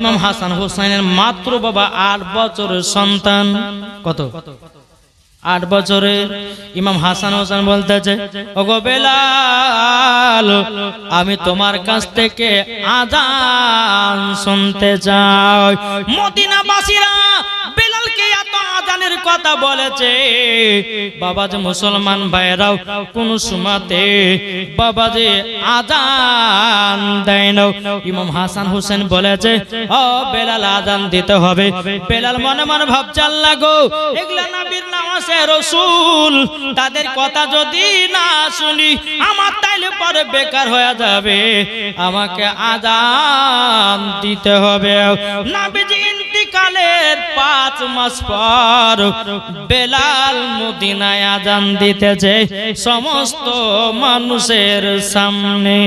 ইমাম হাসান হুসাইনের মাত্র বাবা 8 বছরের সন্তান। কত? 8 বছরের। ইমাম হাসান হোসেন বলতেছে, ওগো বেলাল, আমি তোমার কাছ থেকে আযান শুনতে চাই। মদিনাবাসীরা বেলালকে এত আযানের কথা বলেছে, বাবা যে মুসলমান ভাইরাও কোন সময়তে বাবা যে আযান দেয় না। ইমাম হাসান হোসেন বলেছে, ও বেলাল, আযান দিতে হবে। বেলাল মনে মনে ভাবছে, আল্লাহ গো, এগুলা নবীর নামাজ রাসূল, তাদের কথা যদি না শুনি আমার তাইলে পরে বেকার হয়ে যাবে, আমাকে আযান দিতে হবে। নবীজি ইন্তিকালের 5 মাস পর বেলাল মদিনায় আযান দিতেছে সমস্ত মানুষের সামনে।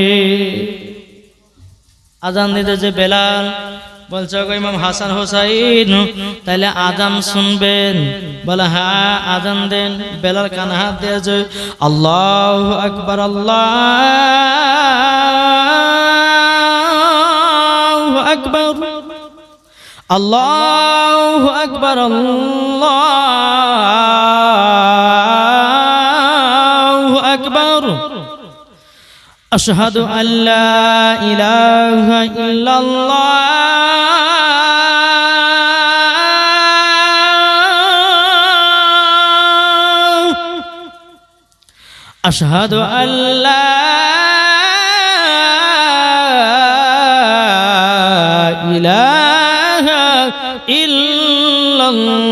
আযান দিতেছে বেলাল। বলছে, গো ইমাম হাসান হোসাইন, তাহলে আযান শুনবেন? বলে, হ্যাঁ, আযান দেন। বেলাল কানে হাত দিয়েছে, আল্লাহু আকবার, আল্লাহু আকবার, আল্লাহু আকবার, আল্লাহু আকবার, আশহাদু আল্লা ইলাহা ইল্লাল্লাহ, আশহাদু আল্লা ইলাহা ইল্লাল্লাহ,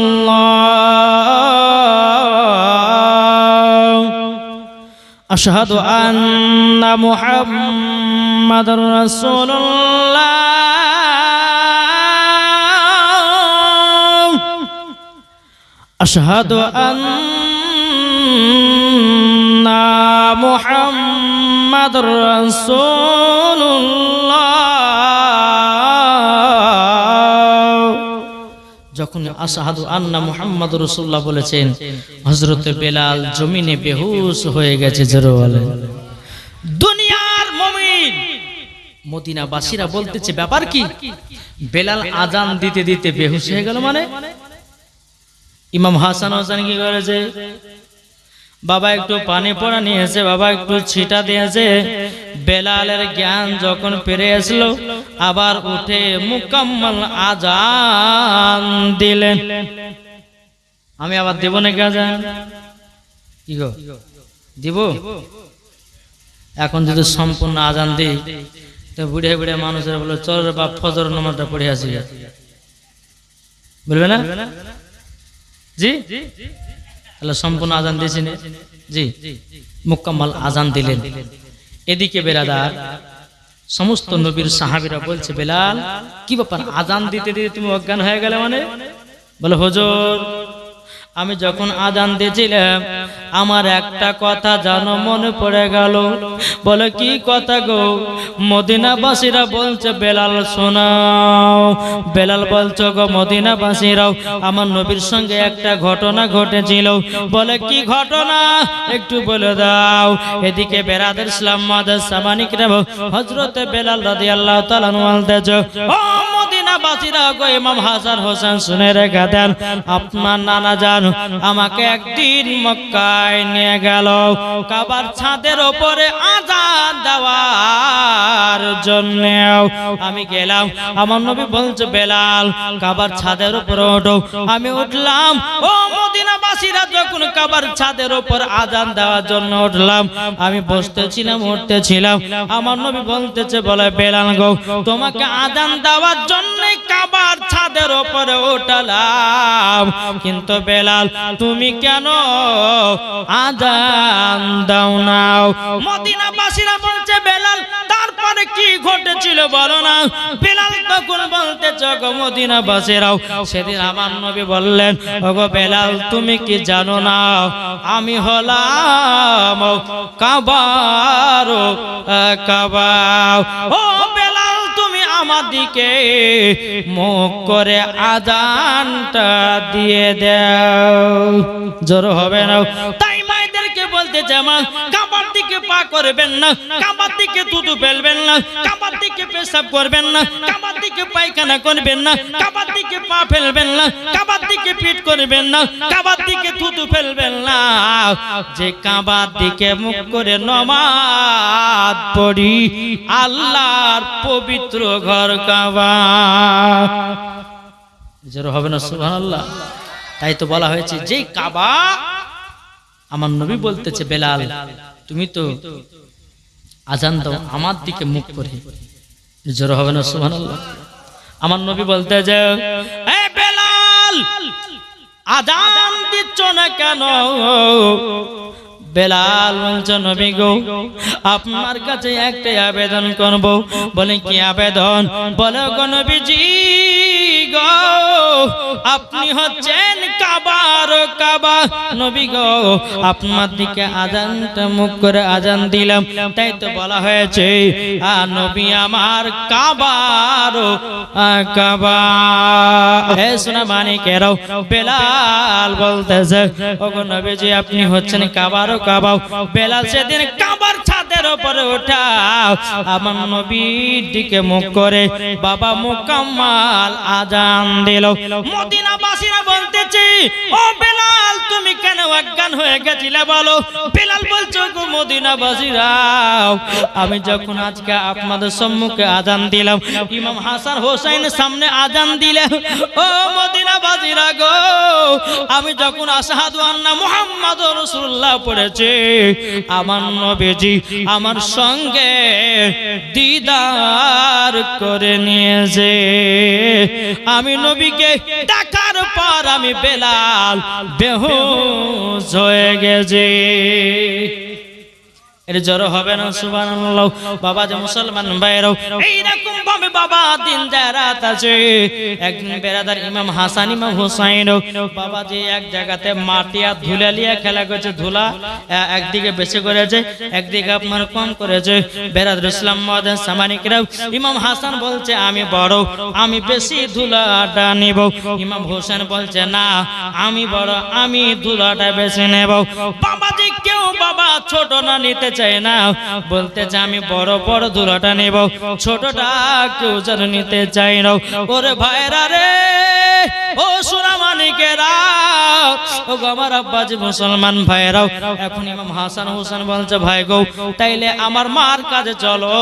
আশহাদু আন্না মুহাম্মাদুর রাসূলুল্লাহ, আশহাদু আন্না মুহাম্মাদুর রাসূলুল্লাহ। যখন আশহাদু আন্না মুহাম্মাদুর রাসূলুল্লাহ বলেছেন, হযরত বেলাল জমিনে বেহুশ হয়ে গেছে। জোরে বলেন। দুনিয়ার মুমিন মদিনাবাসীরা বলতেছে, ব্যাপার কি? বেলাল আযান দিতে দিতে বেহুশ হয়ে গেল মানে? ইমাম হাসান হোসেন কি করেছে? বাবা একটু পানি পড়া নিয়েছে, বাবা একটু ছিটা দিয়েছে। বেলালের জ্ঞান যখন ফিরে আসলো, আবার উঠে মুকাম্মাল আযান দিলেন। আমি আবার দেব নাকি আযান? কি গো, দিব? এখন যদি সম্পূর্ণ আযান দিই তো বুড়ে বুড়ে মানুষের বলে, চল রে বাপ, ফজর নামাজটা পড়ে আসি, বলবে না? জি, তাহলে সম্পূর্ণ আযান দিয়েছি না? জি, মুকাম্মাল আযান দিলেন। এদিকে বেরাদার সমস্ত নবীর সাহাবীরা বলছে, বেলাল, কি ব্যাপার, আযান দিতে দিতে তুমি অজ্ঞান হয়ে গেলে মানে? বলে, হুজুর, আমি যখন আযান দিয়েছিলাম আমার একটা কথা জানো মনে পড়ে গেল। বলে, কি কথা গো? মদিনাবাসীরা বলছে, বেলাল শোনাও। বেলাল বলছো, গো মদিনাবাসীরাও, আমার নবীর সঙ্গে একটা ঘটনা ঘটেছিল। বলে, কি ঘটনা একটু বলে দাও। এদিকে বেরাদের ইসলাম মাদার সামানিকরা হযরত বেলাল রাদিয়াল্লাহু তাআলা বলতেছে, ও মদিনাবাসীরা গো, ইমাম হাসান হোসেন শুনে রেখে দেন, আপনার নানা জান আমাকে একদিন মক্কায় নিয়ে গেল কাবার ছাদের উপরে আযান দেওয়ার জন্য। আমি গেলাম, আমার নবী বলছে, বেলাল কাবার ছাদের উপরে ওঠো। আমি উঠলাম। ও মদিনাবাসীরা, যখন কাবার ছাদের উপর আযান দেওয়ার জন্য উঠলাম, আমি বসতেছিলাম, উঠতেছিলাম, আমার নবী বলতেছে, বলে, বেলাল গো, তোমাকে আযান দেওয়ার জন্য কাবার ছাদের উপরে উঠলাম, কিন্তু বেলাল তুমি কেন আযান দাও না? মদিনাবাসীরা বলছে, বেলাল তারপরে কি ঘটেছিল বলো না? বেলাল তখন বলতেছে, গো মদিনাবাসীরাও, সেদিন আমার নবী বললেন, ওগো বেলাল, তুমি কি জানো না আমি হলাম কাবার কাবা? ও বেলাল, তুমি আমার দিকে মুখ করে আযানটা দিয়ে দাও। জোর হবে না? তাই মায়েদের ভাইদেরকে বলতে জামা কাবার দিকে পা করবেন না, কাবার দিকে থুতু ফেলবেন না, কাবার দিকে পেশাব করবেন না, কাবার দিকে পায়খানা করবেন না, কাবার দিকে পা ফেলবেন না, কাবার দিকে পিঠ করবেন না, কাবার দিকে থুতু ফেলবেন না। যে কাবার দিকে মুখ করে নামাজ পড়ি আল্লাহর পবিত্র ঘর কাবা। জোরে হবে না সুবহানাল্লাহ? তাই তো বলা হয়েছে যে কাবা, আমার নবী বলতেছে বেলাল তুমি তো আজান দাও আমার দিকে মুখ করে। জোরে হবে না সুবহানাল্লাহ? আমার নবী বলতে যে এ বেলাল আজান দিচ্ছ না কেন? বেলাল বলছে নবী গো আপনার কাছে একটা আবেদন করব। বলে কি আবেদন? বলে গো নবীজি গো আপনি হচ্ছেন কাবার কাবা, নবী গো আপনার দিকে আজানটা মুখ করে আজান দিলাম, তাই তো বলা হয়েছে আর নবী আমার কাবার কাবা। হে সোনা মানিকেরাও, বেলাল বলতেছে ওগো নবীজি আপনি হচ্ছেন কাবার কাবা। বেলাল সেদিন কাবার ছাদের উপরে ওঠাও আমার নবীর দিকে মুখ করে বাবা মুকাম্মাল আজান দিল। মদিনাবাসীরা বলতেছে ও বেলাল তুমি কেন অজ্ঞান হয়ে গেছিলে বলো? বেলাল বলছে গো মদিনাবাসীরা আমি যখন আজকে আপনাদের সম্মুখে আজান দিলাম, ইমাম হাসান হোসেনের সামনে আজান দিলে ও মদিনাবাসীরা গো আমি যখন আশহাদু আন্না মুহাম্মাদুর রাসূলুল্লাহ পড়েছি আমার নবীজি আমার সঙ্গে দিদার করে নিয়েছে। আমি নবীকে ডাকার পর আমি বেলাল বেহুশ হয়ে গেছি। এর জড়ো হবে না সুবহানাল্লাহ? বাবা যে মুসলমান ভাইরাও এইরকম ভাবে বাবা দিন রাত আছে। একদিন বেরাদার ইমাম হাসান ইমাম হুসাইন বাবা যে এক জায়গাতে মাটি আর ধুলা লিয়ে খেলা করছে, ধুলা একদিকে বেশি করেছে একদিকে আপনার কম করেছে। বেরাদার ইসলাম মাদান সামানিকরাও ইমাম হাসান বলছে আমি বড় আমি বেশি ধুলাটা নিব, ইমাম হোসেন বলছে না আমি বড় আমি ধুলাটা বেশি নেব। বাবা যে কেউ বাবা ছোট না নিতে চাই না, বলতে চাই আমি বড় বড় ধুলাটা নেব, ছোটটা কেউ যেন নিতে চাই না। ওরে ভাইরা রে ও সোনা মানিকেরা ও আমার আব্বাজি মুসলমান ভাইরাও, এখন ইমাম হাসান হোসেন বলছে ভাই গো তাইলে আমার মার কাছে চলো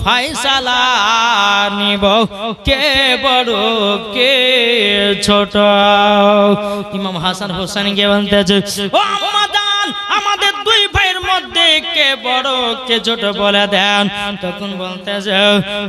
ফায়সালা নিব কে বড় কে ছোট। ইমাম হাসান হোসেন গিয়ে বলতেছে ও আম্মা জান আমাদের দুই ভাইয়ের মধ্যে কে বড় কে ছোট বলে দেন। তখন বলতেছে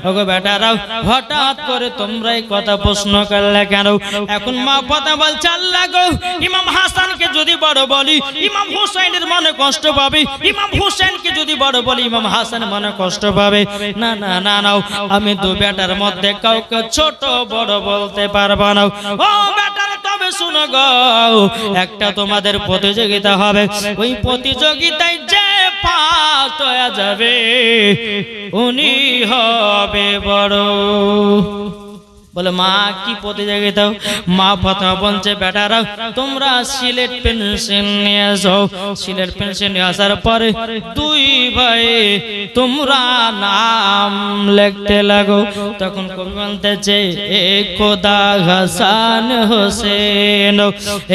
ওগো বেটারাও হঠাৎ করে তোমরা এই কথা প্রশ্ন করলে কেন? এখন মা কথা বলছে আল্লাহ গো ইমাম হাসানকে যদি বড় বলি ইমাম হুসাইনের মনে কষ্ট পাবে, ইমাম হুসাইনকে যদি বড় বলি ইমাম হাসান মনে কষ্ট পাবে। না না না নাও আমি দু বেটার মধ্যে কাউকে ছোট বড় বলতে পারবো না। ও বেটার তবে শুনো গো একটা তোমাদের প্রতিযোগিতা হবে, ওই প্রতিযোগিতায় যে ফার্স্ট হয়ে যাবে উনি হবে বড়। বলে মা কি প্রতিযোগিতা? মা প্রথমে বলছে বেটারা তোমরা সিলেট পেন্সিল নিয়ে যাও। সিলেট পেন্সিল নিয়ে আসার পরে দুই ভাই তোমরা নাম লিখতে লাগো। তখন কবি বলতেছে এ খোদা হাসান হোসেন,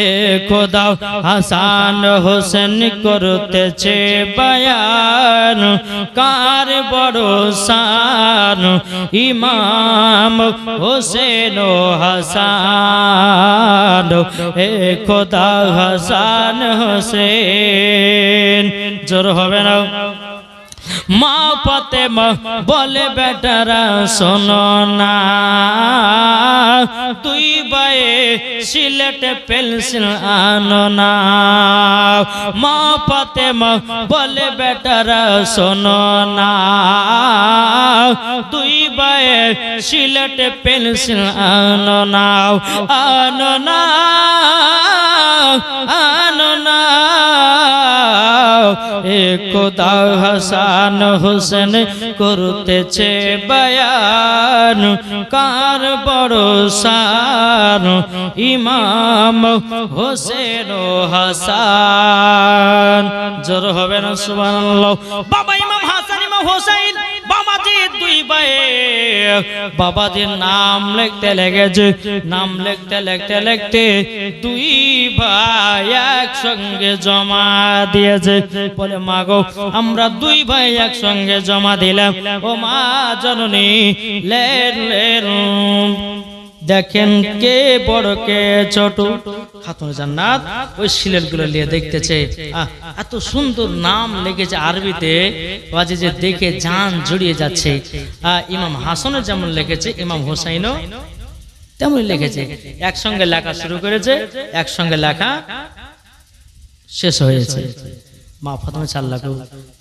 এ খোদা হাসান হোসেন করতেছে বয়ান কার বড় শান ইমাম হোসেন ও হাসান, হে খোদা হাসান হোসেন। জোর হবে না? মা ফাতেমা বলে বেটারা শোনো না তুই বায়ে সিলেটে পেন্সিল আনো না। মা ফাতেমা বলে বেটারা শোনো না তুই বায়ে সিলেটে পেন্সিল আনো না, আনো না আনো না। এ খোদা হাসান হোসেন করতেছে বয়ান কার বড় শান ইমাম হোসেন ও হাসান। জোর হবে না সুবহানাল্লাহ। বাবা ইমাম হাসান ইমাম হোসেন বাবাজির দুই ভাই, বাবাজির নাম লিখতে লেগেছে। নাম লিখতে লিখতে লিখতে দুই ভাই একসঙ্গে জমা দিয়েছে। বলে মা গো, আমরা দুই ভাই একসঙ্গে জমা দিলাম। ও মা জননী, লেন লেন দেখেন কে বড় কে ছোট। খাতুন জান্নাত ওই সিলেট গুলো নিয়ে দেখতেছে, এত সুন্দর নাম লেগেছে আরবিতে, বাজে যে দেখে জান জড়িয়ে যাচ্ছে। ইমাম হাসানও যেমন লিখেছে, ইমাম হোসাইনও তেমনই লিখেছে। একসঙ্গে লেখা শুরু করেছে, একসঙ্গে লেখা শেষ হয়েছে। মা ফাতেমা চাল্লা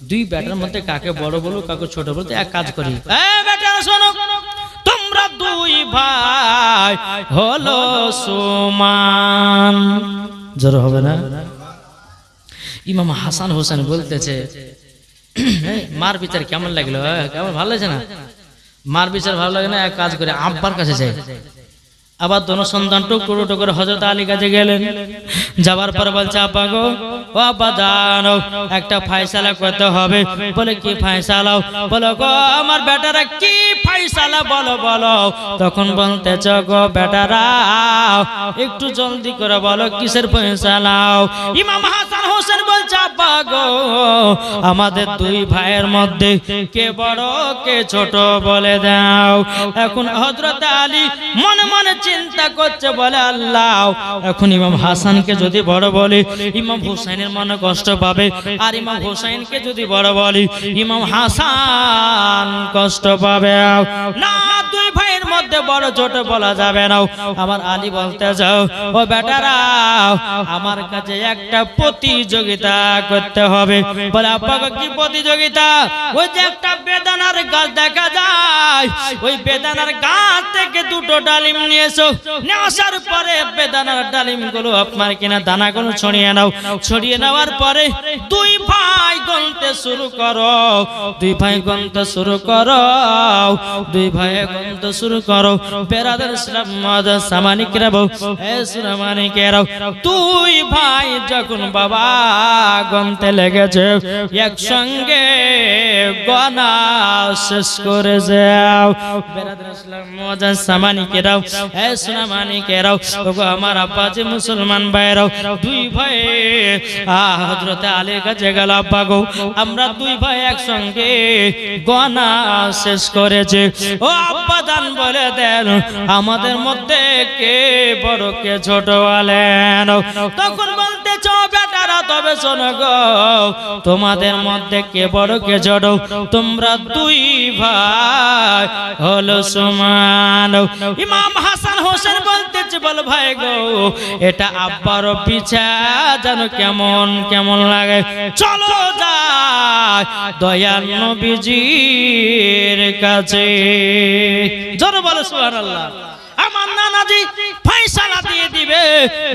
দুই বেটার মধ্যে কাকে বড় বলো কাকে ছোট বলো, এক কাজ করি, বেটা শোনো, তোমরা দুই ভাই হলো সমান। জোর হবে না? ইমাম হাসান হোসেন বলতেছে, মার বিচার কেমন লাগলো? কেমন ভালো লাগছে না? মার বিচার ভালো লাগে না, এক কাজ করে আব্বার কাছে যাই। আবার দোনো সন্তান টুকরো টুকরো হযরত আলী কাছে গেলেন। যাবার পর বলছে, আব্বা গো, ও আব্বা জানো, একটা ফয়সালা করতে হবে। বলে কি ফয়সালা? বলো গো আমার বেটারা কি ফয়সালা বলো বলো। তখন বলতেছ গো বেটারা একটু জলদি করে বলো কিসের ফয়সালা। ইমাম হাসান হোসেন বলছে, আব্বা গো আমাদের দুই ভাইয়ের মধ্যে কে বড় কে ছোট বলে দাও। এখন হযরত আলী মনে মনে চিন্তা করছে, বলে আল্লাহ, এখন ইমাম হাসানকে যদি বড় বলি ইমাম হুসাইনের মনে কষ্ট পাবে, আর ইমাম হুসাইনকে যদি বড় বলি ইমাম হাসান কষ্ট পাবে না। দুই ভাইয়ের মধ্যে বড় ছোট বলা যাবে না। আমার আলী বলতে যাও, ও বেটারা আমার কাছে একটা প্রতিযোগিতা করতে হবে। বলে আব্বা কি প্রতিযোগিতা? ওই যে একটা বেদানার গাছ দেখা যায়, ওই বেদানার গাছ থেকে দুটো ডালিম নিয়ে এসো। নিয়ে আসার পরে বেদানার ডালিম গুলো আপনার কিনা দানাগুলো ছড়িয়ে নাও। ছড়িয়ে নেওয়ার পরে দুই ভাই গুনতে শুরু করো। দুই ভাই গুনতে শুরু করো। দুই ভাই গুনতে শুরু করো। বেরাদার ইসলাম মাদার সামানিকরাও, এ সুনামানিকেরাও, দুই ভাই যখন বাবা গুনতে লেগেছে একসঙ্গে গোনা শেষ করে যাও। বেরাদার ইসলাম মাদার সামানিকেরাও, এ সুনামানিকেরাও, ওগো আমার আব্বা যে মুসলমান ভাইরাও, দুই ভাই হযরত আলীর কাছে গেল, আব্বা গো আমরা দুই ভাই একসঙ্গে গোনা শেষ করেছে। ও আব্বা দান বলে দেন আমাদের মধ্যে কে বড় কে ছোট বলেন। তখন বলতেছ বেটারা তবে শোনো গো, তোমাদের মধ্যে কে বড় কে ছোট? তোমরা দুই ভাই হলো সমান। ইমাম হাসান হোসেন বলতেছে, বল ভাই গো এটা আব্বার পিছা জানো কেমন কেমন লাগে, চলো যাই দয়াল নবীজির কাছে। জোরে বলো সুবহানাল্লাহ। আমার নানাজি ফয়সালা দিয়ে দিবে,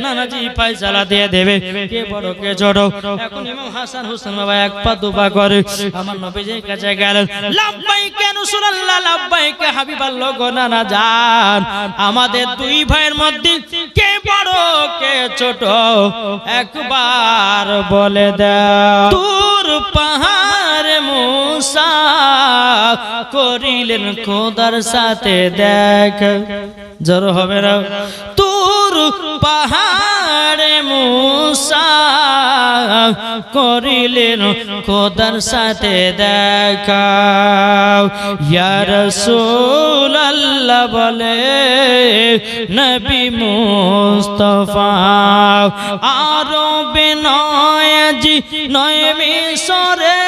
নানাজি ফয়সালা দিয়ে দেবে কে বড় কে ছোট। এখন ইমাম হাসান হোসেন বাবা এক পা দুপা করে আমার নবীজির কাছে গেলেন। লাব্বাইক ইয়া রাসূলুল্লাহ, লাব্বাইক হাবিবাল্লাহ গো নানা জান, আমাদের দুই ভাইয়ের মধ্যে কে বড় কে ছোট একবার বলে দাও। তুর পাহাড় মুসা করিলেন খোদার সাথে দেখ। জোর হবে না? তুর পাহাড়ে মুসা করিলেন খোদার সাথে দেখা। ইয়া রাসূলুল্লাহ বলে নবী মুস্তাফা, আরবে নয় জি নয় মিশরে,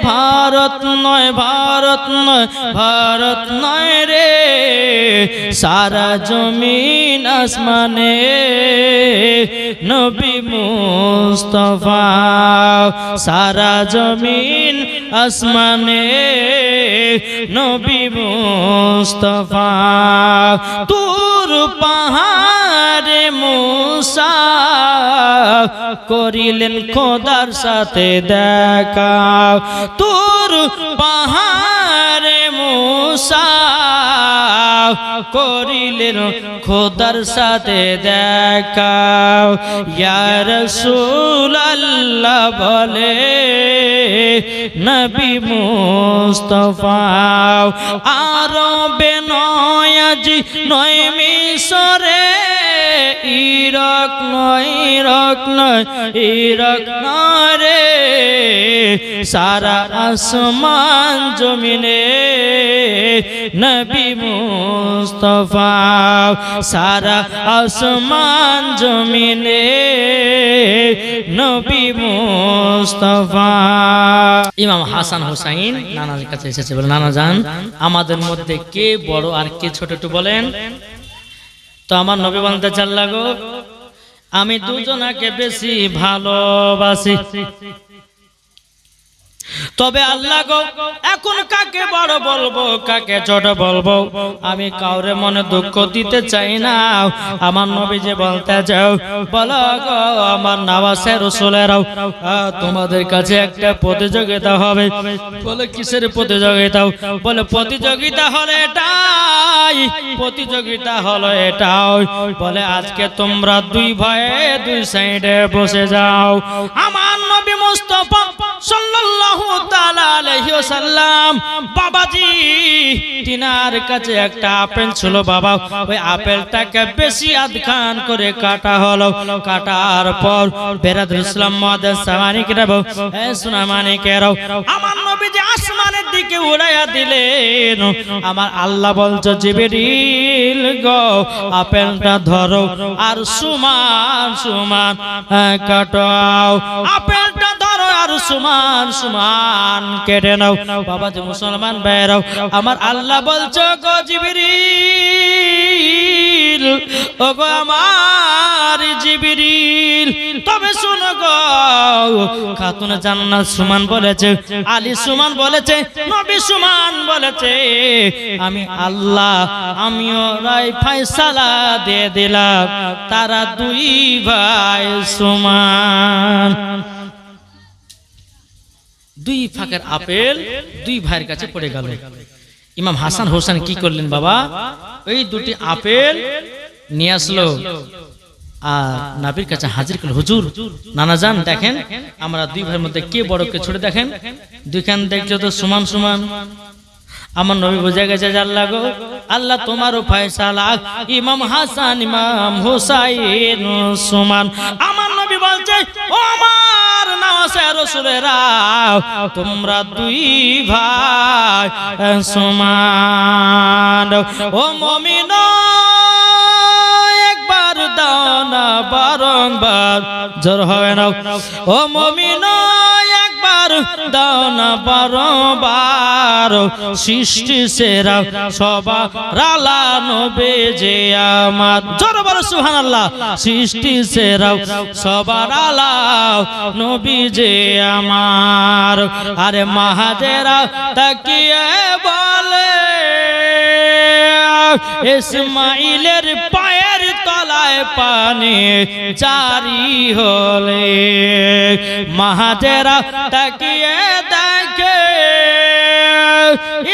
ভারত নয় ভারত নয় ভারত নয় রে, সারা জমিন আসমানে নবী মুস্তাফা, সারা জমিন আসমানে নবী মুস্তাফা। তুর পাহাড়ে মুসা করিলেন খোদার সাথে দেখা। তুর পাহাড়ে মুসা করিলেন খোদার সাথে দেখা। ইয়া রাসূলুল্লাহ বলে নবী মুস্তাফা, আরবে নয় আজি নয় মিশরে, ইরাক নয় ইরাক নয় ইরাক নয় রে, সারা আসমান জমিনে নবী মুস্তাফা, সারা আসমান জমিনে নবী মুস্তাফা। ইমাম হাসান হুসাইন নানার কাছে এসেছে, বলে নানা জান আমাদের মধ্যে কে বড় আর কে ছোট একটু বলেন তো। আমার নবী বলতে চাল লাগো, আমি দুজনাকে বেশি ভালোবাসি, তবে আল্লাহ গো এখন কাকে বড় বলবো কাকে ছোট বলবো, আমি কাউরে মনে দুঃখ দিতে চাই না। আমার নবী যে বলতে যাও, বলো গো আমার নওয়াজে রাসূলেরাও, তোমাদের কাছে একটা প্রতিযোগিতা হবে। বলে কিসের প্রতিযোগিতা? বলে প্রতিযোগিতা হলো এটাই, প্রতিযোগিতা হলো এটাই। বলে আজকে তোমরা দুই ভাই দুই সাইডে বসে যাও। আমার নবী মুস্তাফা সাল্লাল্লাহু তাআলা আলাইহি ওয়াসাল্লাম বাবাজি তিনার কাছে একটা আপেল ছিল বাবা, ওই আপেলটাকে বেশি আধখান করে কাটা হলো। কাটার পর বেরাদুল ইসলাম মুআদ্দাস সামানিকেরাও সুনামানিকেরাও আমার নবী যে আসমানের দিকে উড়াইয়া দিলেন, আমার আল্লাহ বলছে জিবরিল গো আপেলটা ধরো আর সমান সমান কাটাও, আপেলটা ধরো আর সমান সমান কেটে নাও। বাবা যে মুসলমান ভাইরাও, আমার আল্লাহ বলছো গো জিবরিল, ও গো আমার জিবরিল, তবে শোনো গো খাতুন জান্নাত সুমান বলেছে, আলী সুমান বলেছে, নবী সুমান বলেছে, আমি আল্লাহ আমিও রায় ফয়সালা দিয়ে দিলাম, তারা দুই ভাই সমান। দুই ফাঁকের আপেল দুই ভাইয়ের কাছে পড়ে গেল। ইমাম হাসান হোসেন কি করলেন বাবা, ওই দুটি আপেল নিয়ে আসলো আর নবীর কাছে হাজির করলেন। হুজুর নানা জান দেখেন আমরা দুই ভাইয়ের মধ্যে কে বড় কে ছোট, দেখেন দুইখান দেখছো তো সমান সমান। আমার নবী বুঝে গেছে আল্লাহ গো আল্লাহ তোমারও ফয়সালা, ইমাম হাসান ইমাম হুসাইন সমান। আমার নবী বলছে ও আমার নওয়াজে রাসূলেরা, তোমরা দুই ভাই সমান। ও মুমিন একবার দাও না বারংবার, জোর হবে না। ও মুমিন একবার দাও না বারংবার, সৃষ্টি সেরা সবার আলা নবী যে আমার, জোর বলো সুবহানাল্লাহ। সৃষ্টি সেরা সবার আলা নবী যে আমার। আরে মাহাজেরা তাকিয়ে বলে ইসমাইলের পায়ের তলায় পানি জারি হলে, মাহাজেরা তাকিয়ে দেখে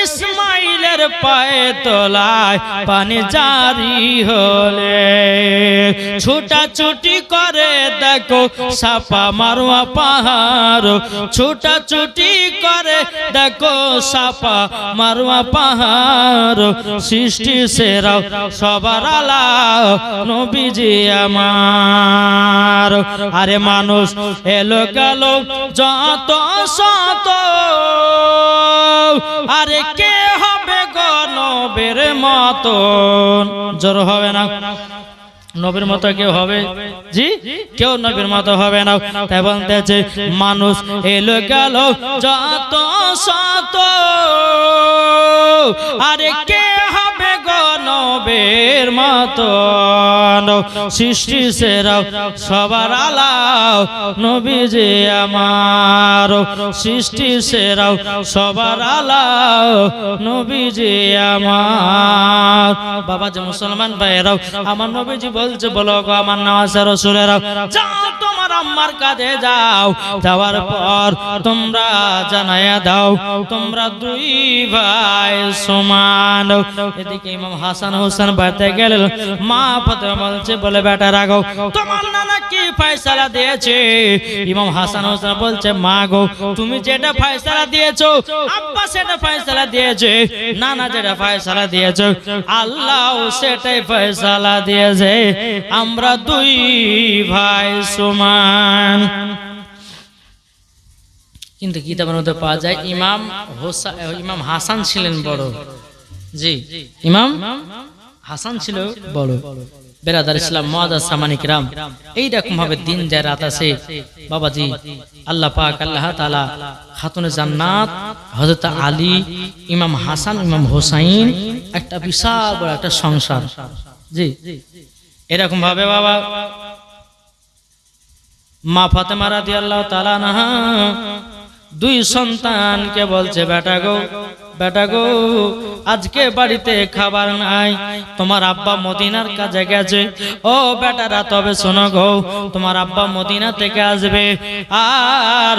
ইসমাইলের পায়ে তলায় পানি জারি হলে, ছুটাছুটি করে দেখো সাপা মারোয়া পাহাড়, ছুটাছুটি করে দেখো সাপা মারোয়া পাহাড়, সৃষ্টি সেরা সবার আলা নবীজি আমার। আরে মানুষ এলো গেল যত শত, আরে কে হবে গো নবীর মতন, জোর হবে না। নবীর মতো কেউ হবে? জি কেউ নবীর মতো হবে না। তাই বলতেছে মানুষ এলো গেল যত শত, আরে কে হবে গো নবীর মতো, সৃষ্টি সেরা সবার আলা নবীজি আমার, সৃষ্টি সেরা সবার আলা নবীজি আমার। বাবা যে মুসলমান ভাইরাও, আমার নবীজি বলছে বলো গো আমার নওয়াজে রাসূলেরা, যাও তোমার আম্মার কাছে যাও, যাওয়ার পর তোমরা জানায়া দাও তোমরা দুই ভাই সমান। এদিকে ইমাম হাসান হোসেন বাড়িতে গেলেন, মা ফাতেমা বলছে বলে বেটা রাখো, তোমার নানা কি ফয়সালা দিয়েছে? ইমাম হাসান হোসেন বলছে মা গো তুমি যেটা ফয়সালা দিয়েছো আব্বা সেটা ফয়সালা দিয়েছে, নানা যেটা ফয়সালা দিয়েছে আল্লাহ সেটাই ফয়সালা দিয়েছে, আমরা দুই ভাই সমান। কিন্তু কিতাবের মধ্যে পাওয়া যায় ইমাম হাসান ছিলেন বড়। জি, ইমাম হাসান ছিল বড়। বেরাদার ইসলাম মুআজ্জাজ সামানিক রাম, এইরকম ভাবে দিন যায় রাত আছে বাবাজি। আল্লাহ পাক আল্লাহ তাআলা খাতুনে জান্নাত হযরত আলী, ইমাম হাসান, ইমাম হোসাইন, একটা বিশাল বড় একটা সংসার। জি, এরকম ভাবে বাবা মা ফাতেমা রাদিয়াল্লাহু তাআলা আনহা দুই সন্তানকে বলছে বেটা গো, বেটা গো আজকে বাড়িতে খাবার নাই, তোমার আব্বা মদিনার কাজে গেছে। ও বেটারা তবে শোনো গো, তোমার আব্বা মদিনা থেকে আসবে আর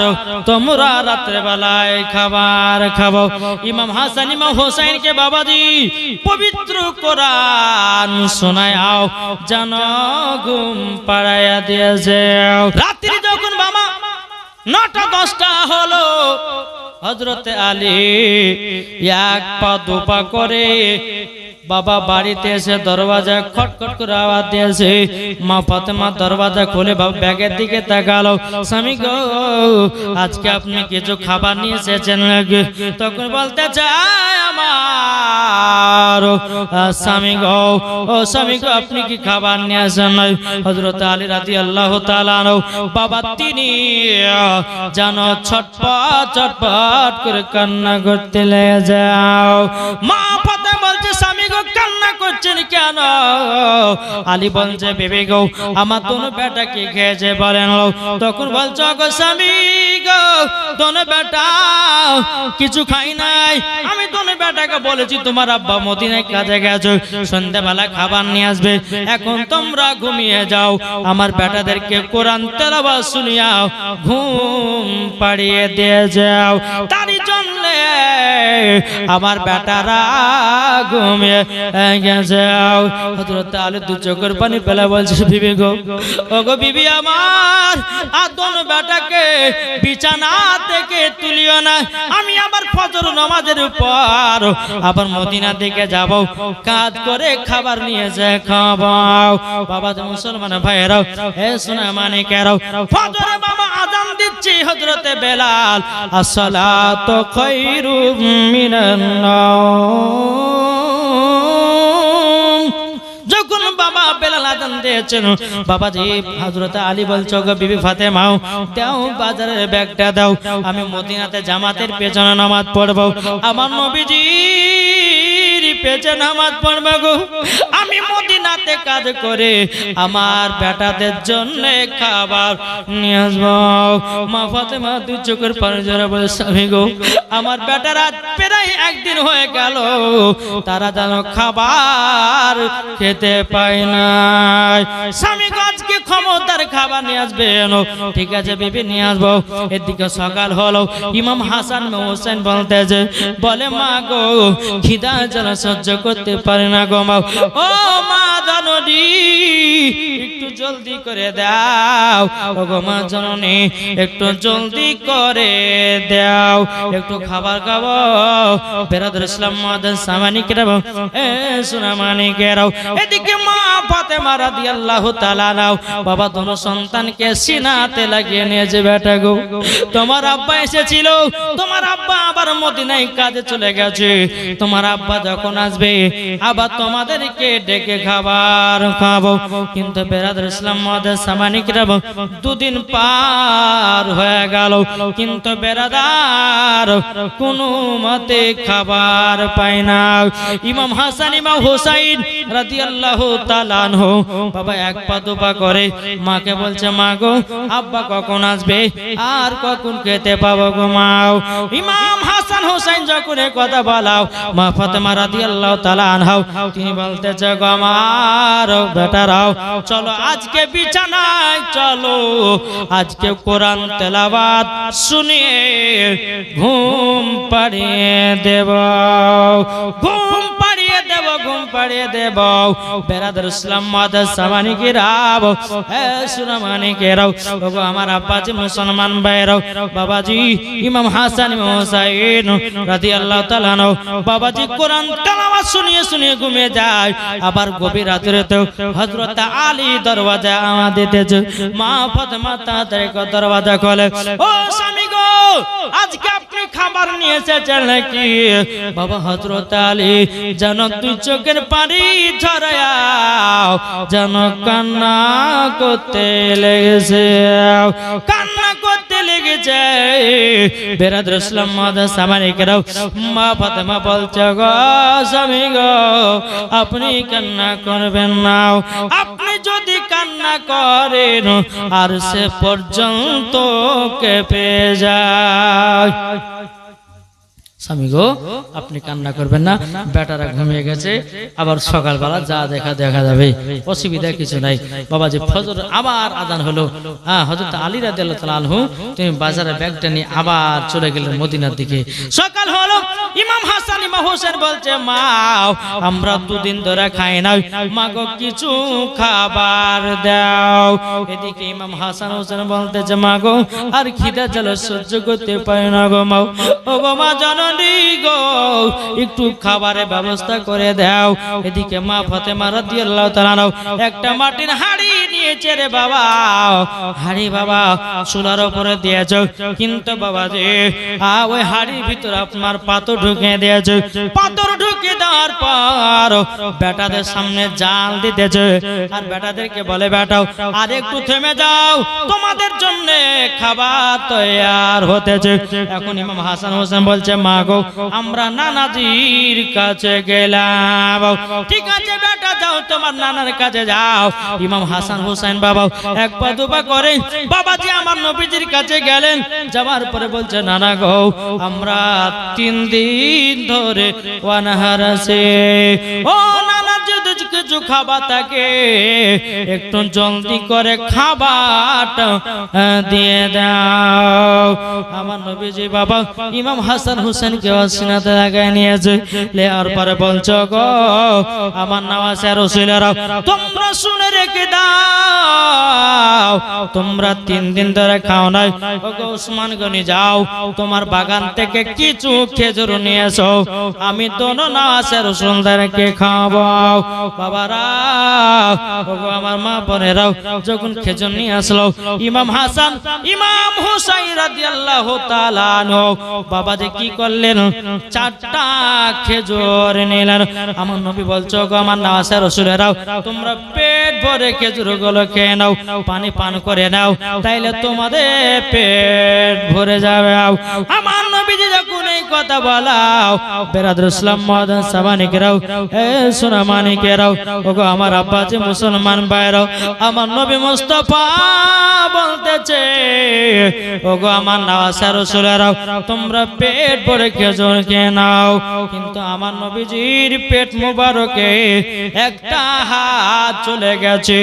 তোমরা রাত্রে বেলায় খাবার খাবো। ইমাম হাসান ইমাম হোসেনকে বাবাজি পবিত্র কোরআন শোনাও যেন ঘুম পাড়াইয়া দিয়েছে। রাত্রি যখন বাবা 9টা 10টা হলো, হযরতে আলী এক পা দুপা করে বাবা বাড়িতে এসে দরওয়াজা খটখট করে আওয়াজ দিয়েছে। মা ফাতেমা দরওয়াজা খুলে ব্যাগের দিকে তাকালো, স্বামী গো আজকে আপনি কিছু খাবার নিয়ে এসেছেন নাকি? তখন বলতে চায় আমার স্বামী গো, ও স্বামী গো আপনি কি খাবার নিয়ে আসেন নাই? হযরত আলী রাদিয়াল্লাহু তাআলা আনহু বাবা তিনি যেন ছটপট ছটপট করে কান্না করতে লেগে যাও। মা ফাতেমা বলছে স্বামী গো কান্না করছেন কেন? আলী বলছে বেবি গো আমার দোনো বেটা কি খেয়েছে বলেন। তখন বলছো গো স্বামী গো দোনো বেটা কিছু খাই নাই, আমি দোনো বেটাকে বলেছি তোমার আব্বা মদিনায় কাজে গেছে, সন্ধ্যাবেলা খাবার নিয়ে আসবে, এখন তোমরা ঘুমিয়ে যাও, আমার বেটাদেরকে কোরআন তেলাওয়াত শুনিয়াও ঘুম পাড়িয়ে দিয়ে যাও। তারই জন্য আমার বেটারা ঘুমিয়ে গেছে। হযরত আলী দু চোখের পানি ফেলে বলছে বিবি গো, ও গো বিবি আমার আর দোনো বেটাকে বিছানা থেকে তুলিও না, আমি আবার ফজর নামাজের পর আবার মদিনা দিকে যাব, কাজ করে খাবার নিয়ে যে খাবাও। বাবা মুসলমান ভাইরাও হে সোনা মানিকেরাও, ফজরে বাবা আযান দিচ্ছে হযরতে বেলাল, আসসালাতু খায়রুম মিনান নাওম। যখন বাবা বেলাল আযান দিয়েছেন বাবাজি হযরত আলী বলছো গো বিবি ফাতেমা দাও বাজারের ব্যাগটা দাও, আমি মদিনাতে জামাতের পেছনে নামাজ পড়ব, আমার নবীজির পেছনে নামাজ পড়ব গো, আমি মদিনাতে কাজ করে আমার বেটাদের জন্য খাবার নিয়ে আসবো। মা ফাতেমা দুই চোখের পানি ঝরে বলে স্বামী গো আমার বেটারা প্রায় একদিন হয়ে গেল তারা যেন খাবার খেতে পায় না। স্বামী গো আজকে ক্ষমতার খাবার নিয়ে আসবে। ঠিক আছে বিবি নিয়ে আসবো। এদিকে সকাল হলো, ইমাম হাসান হোসেন বলতেছে বলে মা গো খিদা জ্বালা সহ্য করতে পারে না গো মা, ও মা জননী একটু জলদি করে দাও, ও গো মা জননী একটু জলদি করে দাও, একটু খাবার খাবো। বেরাদুল ইসলাম মুআজ্জাজ সামানিকেরাও এ সোনা মানিকেরাও, এদিকে মা ফাতেমা রাদিয়াল্লাহু তাআলা আনহা বাবা দোনো সন্তানকে সিনাতে লাগিয়ে নিয়েছে। বেটা গো তোমার আব্বা এসেছিল, তোমার আব্বা আবার মদিনায় কাজে চলে গেছে, তোমার আব্বা যখন আসবে আবার তোমাদেরকে ডেকে খাবার খাবো। কিন্তু বেরাদুল ইসলাম মুআজ্জাজ সামানিকেরাও দুদিন পার হয়ে গেল, কিন্তু বেরাদার কোনো মতে খাবার পায় না। ইমাম হাসান ইমাম হোসাইন রাদিয়াল্লাহু তাআলা আনহু আনহু বাবা এক পা দুপা করে মাকে বলছে মা গো আব্বা কখন আসবে আর কখন খেতে পাবো গো মাও। ইমাম হাসান হুসাইন যখন কথা বলাও মা ফাতেমা রাদিয়াল্লাহু তাআলা আনহা তিনি বলতেছে গো আমার বেটারাও চলো আজকে বিছানায় চলো আজকে কোরআন তেলাওয়াত শুনিয়ে ঘুম পাড়িয়ে দেব ঘুম পাড়িয়ে দেব ঘুম পাড়িয়ে দেব। বেরাদার ইসলাম মাদ্রাসা মানিকেরাও হে সোনা মানিকেরাও ওগো আমার আব্বাজি মুসলমান ভাইরাও বাবাজি ইমাম হাসান ইমাম হুসাইন রাদিয়াল্লাহু তাআলা আনহু বাবাজি কোরআন তেলাওয়াত শুনিয়ে শুনিয়ে ঘুমিয়ে যায়। আবার গভীর রাতে তো হযরত আলী দরওয়াজা আওয়াজ দিতেছে মা ফাতেমা তাড়াতাড়ি দরওয়াজা খোলে ও স্বামী গো আজকে আপনি খাবার নিয়ে এসেছেন নাকি? বাবা হযরত আলী যেন দুই চোখের পানি ঝরায়াও যেন কান্না করতে লেগেছে কান্না করতে লেগেছে। বেরাদার ইসলাম মাদ্রাসা মানিকেরাও মা ফাতেমা বলছে গো স্বামী গো আপনি কান্না করবেন না আপনি যদি কান্না করেন আর সে পর্যন্ত কেঁপে যায়। স্বামী গো আপনি কান্না করবেন না বেটারা ঘুমিয়ে গেছে আবার সকালবেলা যা দেখা দেখা যাবে অসুবিধা কিছু নাই। বাবাজি ফজর আবার আজান হলো হ্যাঁ হযরত আলী রাদিয়াল্লাহু তাআলা আনহু তিনি বাজারে ব্যাগটা নিয়ে আবার চলে গেলেন মদিনার দিকে। সকাল হলো ইমাম হাসান ইমাম হোসেন বলছে মা আমরা দুদিন ধরে খাই না মা গো কিছু খাবার দাও। এদিকে ইমাম হাসান হোসেন বলতেছে মা গো আর খিদা জ্বালা সহ্য করতে পারি না গো মা ও গো মা জননী গো একটু খাবারের ব্যবস্থা করে দাও। এদিকে মা ফাতেমা রাদিয়াল্লাহু তাআলা একটা মাটির হাঁড়ি নিয়েছে রে বাবা হাঁড়ি বাবা চুলার উপরে দিয়েছে কিন্তু বাবা যে ওই হাঁড়ির ভিতর আপনার পাথর ঢুকে দিয়েছে পাথর ঢুকে দেওয়ার পর বেটাদের সামনে জাল দিতেছে আর বেটাদেরকে বলে বেটাও আর একটু থেমে যাও তোমাদের জন্য খাবার তৈয়ার হতেছে। এখন ইমাম হাসান হোসেন বলছে মা গো আমরা নানাজির কাছে গেলাম। ঠিক আছে বেটা যাও তোমার নানার কাছে যাও। ইমাম হাসান হোসেন বাবা এক পা দুপা করে বাবাজি আমার নবীজির কাছে গেলেন যাওয়ার পরে বলছে নানা গো আমরা 3 দিন ধরে ওয়ানাহার আছে ও নানা যদি কিছু খাবার থাকে একটু জলদি করে খাবারটা দিয়ে দাও। আমার নবীজি বাবা ইমাম হাসান হোসেনকে সিনাতে লাগায় নিয়েছে লেয়ার পরে বলছো গো আমার নওয়াজে রাসূলেরা তোমরা শুনে রেখে দাও তোমরা 3 দিন ধরে খাও নাই ওগো ওসমান গনি যাও তোমার বাগান থেকে কিছু খেজুর নিয়ে এসো আমি দোনো নওয়াজে রাসূলদেরকে খাওয়াবো। বাবারা ওগো আমার মা বোনেরাও যখন খেজুর নিয়ে আসলো ইমাম হাসান ইমাম হুসাইন রাদিয়াল্লাহু তাআলা আনহু বাবাজি কি করলেন 4টা খেজুর নিলেন। আমার নবী বলছো গো আমার নওয়াজে রাসূলেরাও তোমরা পেট ভরে খেজুরগুলো খেয়ে নাও পানি পান করে নাও তাইলে তোমাদের পেট ভরে যাবে। আমার নবীজি যখন এই কথা বলাও বেরাদার ইসলাম মাদ্রাসা মানিকেরাও এ সোনা মানিকেরাও ওগো আমার আব্বাজি মুসলমান ভাইরাও আমার নবী মুস্তাফা বলতেছে ওগো আমার নওয়াজে রাসূলেরাও তোমরা পেট ভরে খেজুর খেয়ে নাও কিন্তু আমার নবীজির পেট মোবারকে একটা হাত চলে গেছে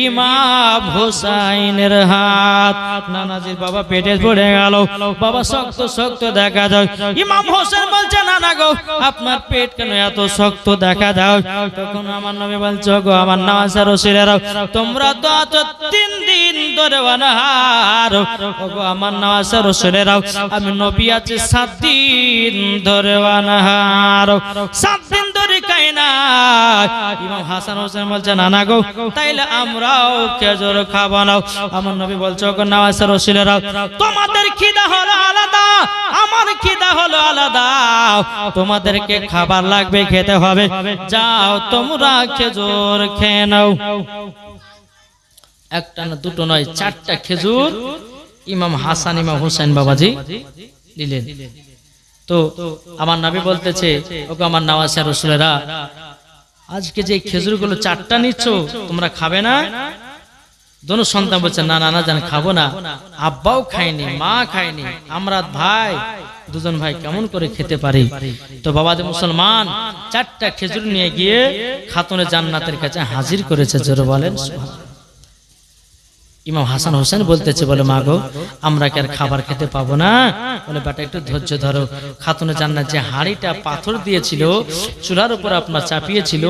ইমাম হুসাইনের হাত। নানাজির বাবা পেটে পড়ে গেল বাবা শক্ত শক্ত দেখা যায়। ইমাম হোসেন বলছে নানা গো আপনার পেট কেন এত শক্ত দেখা দাও? তখন আমার নবী বলছে গো আমার নওয়াজে রাসূলেরাও তোমরা তো 3 দিন ধরে ওয়ানাহার ওগো আমার নওয়াজে রাসূলেরাও আমি নবী আছে 7 দিন ধরে ওয়ানাহার 7 দিন ধরে খাই না। ইমাম হাসান হোসেন বলছে নানা গো তাইলে আমরাও খেজুর খাবো না। আমার নবী বলছে গো নওয়াজে রাসূলেরাও তোমাদের খিদা হলো আলাদা আমার খিদা হলো আলাদা তোমাদেরকে খাবার লাগবে খেতে হবে যাও তোমরা খেজুর খেয়ে নাও। একটা না দুটো নয় 4টা খেজুর ইমাম হাসান ইমাম হুসাইন বাবাজি দিলেন। তো আমার নবী বলতেছে ওগো আমার নওয়াজে রাসূলেরা আজকে যে খেজুরগুলো 4টা নিচ্ছ তোমরা খাবে না? দোনো সন্তান বলছে না না না জান খাবো না, আব্বাও খায়নি, মা খায়নি, আমরা ভাই দুজন ভাই কেমন করে খেতে পারি? তো বাবাদের মুসলমান 4টা খেজুর নিয়ে গিয়ে খাতুনে জান্নাতের কাছে হাজির করেছে। জোরে বলেন সুবহানাল্লাহ। ইমাম হাসান হোসেন বলতেছে, বলে মা গো আমরা কি আর খাবার খেতে পাবো না? বলে বেটা একটু ধৈর্য ধরো। খাতুনে জান্নাত যে হাড়িটা পাথর দিয়েছিল, চুলার উপর আপনার চাপিয়েছিল,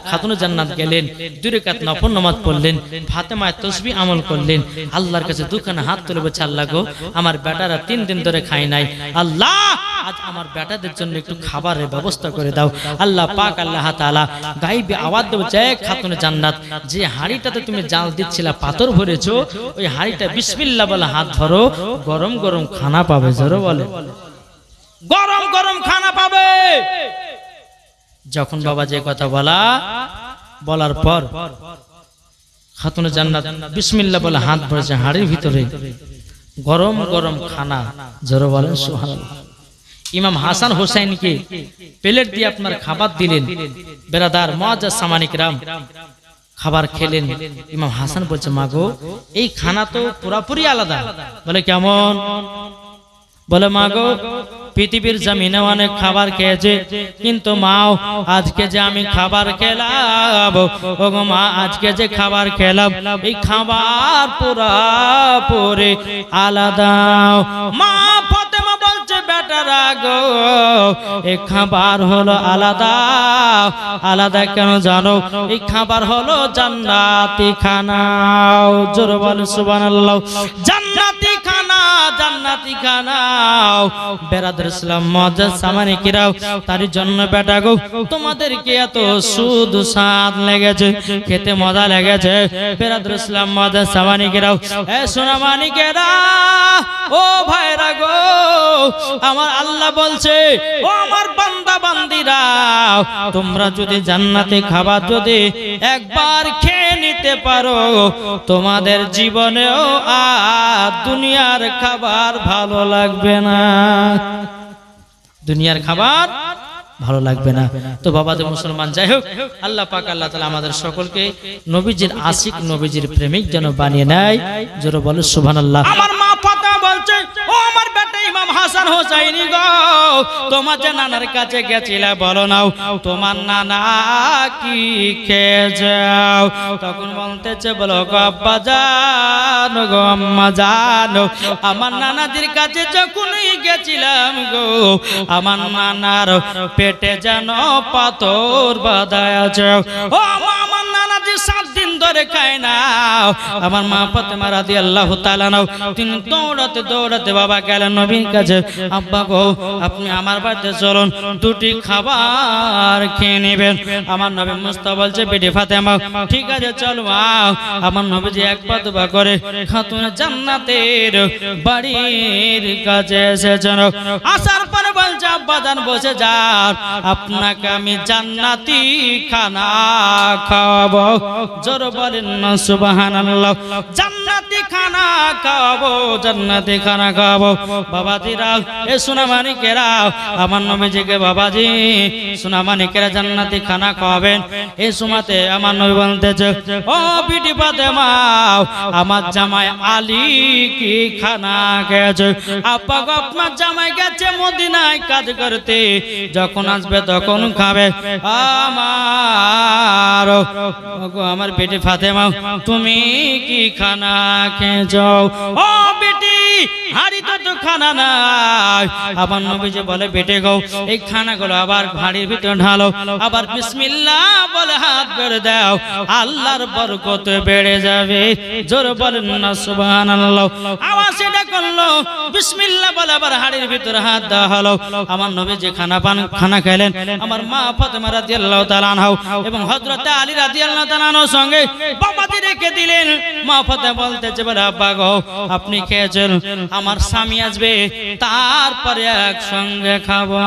খাতুনে জান্নাত গেলেন, 2 রাকাত নফল নামাজ পড়লেন, ফাতেমায় তাসবিহ আমল করলেন, আল্লাহর কাছে দুখানা হাত তুলে বলছে আল্লাহ গো আমার বেটারা 3 দিন ধরে খায় নাই, আল্লাহ আজ আমার বেটাদের জন্য একটু খাবারের ব্যবস্থা করে দাও। আল্লাহ পাক আল্লাহ তাআলা গায়বে আওয়াজ দেবে, জয় খাতুনে জান্নাত, যে হাড়িটাতে তুমি জাল দিচ্ছিলা পাথর ভরেছো, ওই হাড়িটা বিসমিল্লাহ বলে হাত ধরো, গরম গরম খানা পাবে। জোরে বলে গরম গরম খানা পাবে। যখন বাবা যে কথা বলার পর খাতুনে জান্নাত বিসমিল্লাহ বলে হাত ভরেছে হাড়ির ভিতরে, গরম গরম খানা। জোরে বলেন সুবহানাল্লাহ। ইমাম হাসান হোসেনকে প্লেট দিয়ে আপনার খাবার দিলেন। বেরাদার মুআজ্জাজ সামানিক রাম খাবার খেলেন। ইমাম হাসান বলছে মা গো এই খানা তো পুরোপুরি আলাদা। বলে কেমন? বলে মা গো পৃথিবীর জমিনে অনেক খাবার খেয়েছে, কিন্তু মাও আজকে যে আমি খাবার খেলাম, ও গো মা আজকে যে খাবার খেলাম এই খাবার পুরোপুরি আলাদা। মা ফাতেমা বলছে বেটারা গো এই খাবার হলো আলাদা। আলাদা কেন জানো? এই খাবার হলো জান্নাতি খানা। জোরে বল সুবহানাল্লাহ। জান্নাতি খানা, জান্নাতি খানা। বেরাদার ইসলাম মুআজ্জাজ সামানিকেরাও, তার জন্য বেটা গো তোমাদেরকে এত সুদু স্বাদ লেগেছে, খেতে মজা লেগেছে। বেরাদার ইসলাম মুআজ্জাজ সামানিকেরাও, এ সোনা মানিকেরা, ও ভাইরা গো আমার আল্লাহ বলছে, ও আমার বান্দা বান্দিরা, তোমরা যদি জান্নাতে খাবার যদি একবার খেয়ে নিতে পারো, তোমাদের জীবনেও আর দুনিয়ার খাবার ভালো লাগবে না। দুনিয়ার খাবার ভালো লাগবে না। তো বাবাদের মুসলমান, যাই হোক আল্লাহ পাক আল্লাহ তাআলা আমাদের সকলকে নবীজির আশিক, নবীজির প্রেমিক যেন বানিয়ে নেয়। জোরে বলো সুবহানাল্লাহ। আমার মা ফাতেমা বলছে, ও আমার বেটা ইমাম হাসান হোসেন গো, তোমার যে নানার কাছে গেছিলে বলো নাও তোমার নানা কি খেয়ে যাও। তখন বলতেছে, বলো গো আব্বা জানো, গো আম্মা জানো, আমার নানাদের কাছে যখনই গেছিলাম গো আমার নানার পেটে যেন পাথর বাঁধা আছে। ও আমার নানাজি 7 দিন ধরে খায় না। আমার মা ফাতেমা রাদিয়াল্লাহু তাআলা নাও, তিনি দৌড়াতে দৌড়াতে বাবা গেলেন নবীর কাছে। আব্বা গো আপনি আমার বাড়িতে চলুন, 2টি খাবার খেয়ে নেবেন। আমার নবী মুস্তাফা বলছে, বেটি ফাতেমা ঠিক আছে চলো। আমার নবীজি একবার দুবার করে খাতুনে জান্নাতের বাড়ির কাছে এসেছেন। আসার পরে বলছে, আব্বা জান বসে যান, আপনাকে আমি জান্নাতি খানা খাওয়াবো। জোরে বলেন না সুবহানাল্লাহ। জান্নাতি খানা খাওয়াবো, জান্নাতি খানা খাওয়াবো। বাবাজিরা, এ সোনা মানিকেরা, আমার নবীজিকে বাবাজি সোনা মানিকেরা জান্নাতি খানা খাওয়াবেন। এই সময়তে আমার নবী বলতেছে, ও বিটি ফাতেমা, আমার জামাই আলী কি খানা খেয়েছে? আব্বা গো আপনার জামাই গেছে মদিনায় কাজ করতে, যখন আসবে তখন খাবে। আমার বেটি ফাতেমা তুমি কি খানা খেয়েছো? ও বেটি হাড়িতে তো খানা নাই। আমার নবীজি বলে, বেটে গো এই খানাগুলো আবার হাড়ির ভিতরে ঢালো, আবার বিসমিল্লাহ বলে হাত বেড়ে দাও, আল্লাহর বরকত বেড়ে যাবে। জোরে বলেন না সুবহানাল্লাহ। আওয়াজ এটা করলো, বিসমিল্লাহ বলে আবার হাড়ির ভিতরে হাত দেওয়া হলো। আমার নবীজি খানা খেলেন। আমার মা ফাতেমা রাদিয়াল্লাহু তাআলা আনহা এবং হযরত আলী রাদিয়াল্লাহু তাআলা আনহুর সঙ্গে বাবাজি রেখে দিলেন। মা ফাতেমা বলতেছে, বলে আব্বা গো আপনি খেয়েছেন, আমার স্বামী আসবে তারপরে একসঙ্গে খাবো।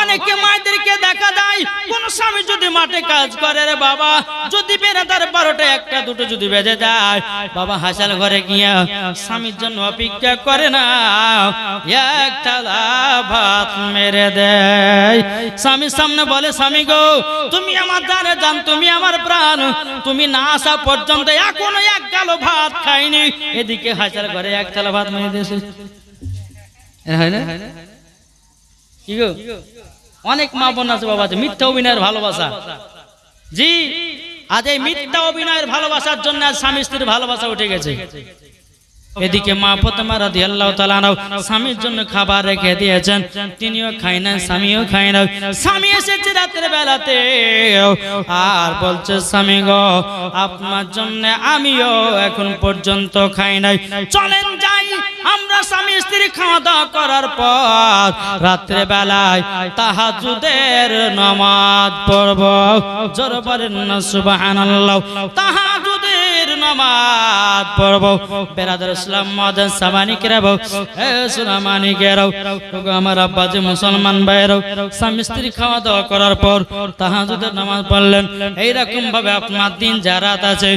অনেকে মায়েদেরকে দেখা যায় কোন স্বামী যদি মাঠে কাজ করে রে বাবা, যদি বেরাদার 12টা 1টা 2টো যদি বেজে যায়, বাবা হাসাল ঘরে গিয়া স্বামীর জন্য অপেক্ষা করে না, এক থালা ভাত মেরে দেয়। স্বামীর সামনে বলে, স্বামী গো তুমি আমার জানে জান, তুমি আমার প্রাণ, তুমি না আসা পর্যন্ত এখনো এক গালো ভাত খাইনি। এদিকে হাসাল ঘরে এক থালা ভাত মেরে দিয়েছে। হয় না কি গো? অনেক মা বোন আছে বাবা, মিথ্যা অভিনয়ের ভালোবাসা। জি, আজ এই মিথ্যা অভিনয়ের ভালোবাসার জন্য স্বামী স্ত্রীর ভালোবাসা উঠে গেছে। এদিকে মা ফাতেমা রাদিয়াল্লাহু তাআলা স্বামীর জন্য খাবার রেখে দিয়েছেন, তিনিও খায় না, স্বামীও খায় না। স্বামী এসেছে রাতের বেলাতে আর বলছে, স্বামী গো আপনার জন্য আমিও এখন পর্যন্ত খাই নাই, চলেন যাই আমরা স্বামী স্ত্রী খাওয়া দাওয়া করার পর রাত্রে বেলায় তাহাজ্জুদের নামাজ পড়ব। জোরে বলেন না সুবহানাল্লাহ। তাহাজ্জুদের নামাজ পড়ব। বেরাদার ইসলাম মাদান সামানি কেরাবো, হে সুনামানি কেরাও, আমার আব্বা যে মুসলমান ভাইরাও, স্বামী স্ত্রী খাওয়া দাওয়া করার পর তাহাজ্জুদের নামাজ পড়লেন। এইরকম ভাবে আপনার দিন যা রাত আছে